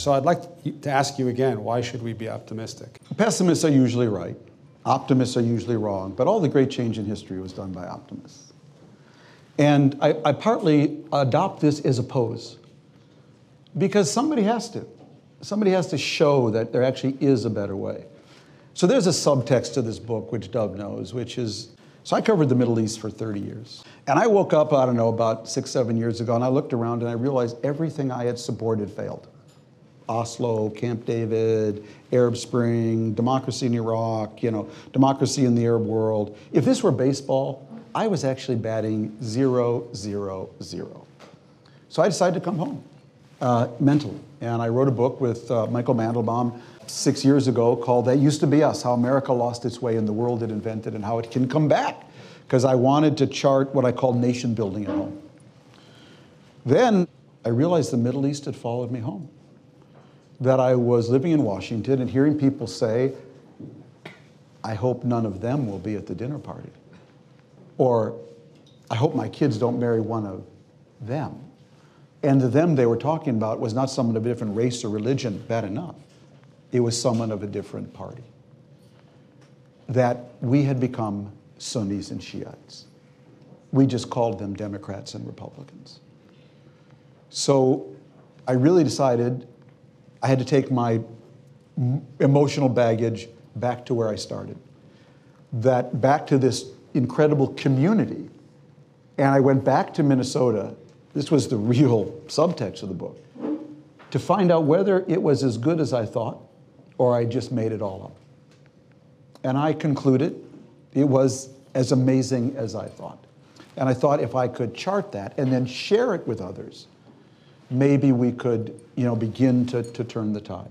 So I'd like to ask you again, why should we be optimistic? Pessimists are usually right. Optimists are usually wrong. But all the great change in history was done by optimists. And I partly adopt this as a pose. Because somebody has to. Somebody has to show that there actually is a better way. So there's a subtext to this book, which Dov knows, which is, so I covered the Middle East for 30 years. And I woke up, I don't know, about 6, 7 years ago, and I looked around and I realized everything I had supported failed. Oslo, Camp David, Arab Spring, democracy in Iraq, democracy in the Arab world. If this were baseball, I was actually batting 0-0-0. So I decided to come home mentally. And I wrote a book with Michael Mandelbaum 6 years ago called That Used to Be Us, How America Lost Its Way in the World It Invented and How It Can Come Back. Because I wanted to chart what I call nation building at home. Then I realized the Middle East had followed me home. That I was living in Washington and hearing people say, I hope none of them will be at the dinner party. Or, I hope my kids don't marry one of them. And the them they were talking about was not someone of a different race or religion, bad enough. It was someone of a different party. That we had become Sunnis and Shiites. We just called them Democrats and Republicans. So I really decided I had to take my emotional baggage back to where I started. That back to this incredible community. And I went back to Minnesota. This was the real subtext of the book. To find out whether it was as good as I thought or I just made it all up. And I concluded it was as amazing as I thought. And I thought if I could chart that and then share it with others, maybe we could begin to turn the tide.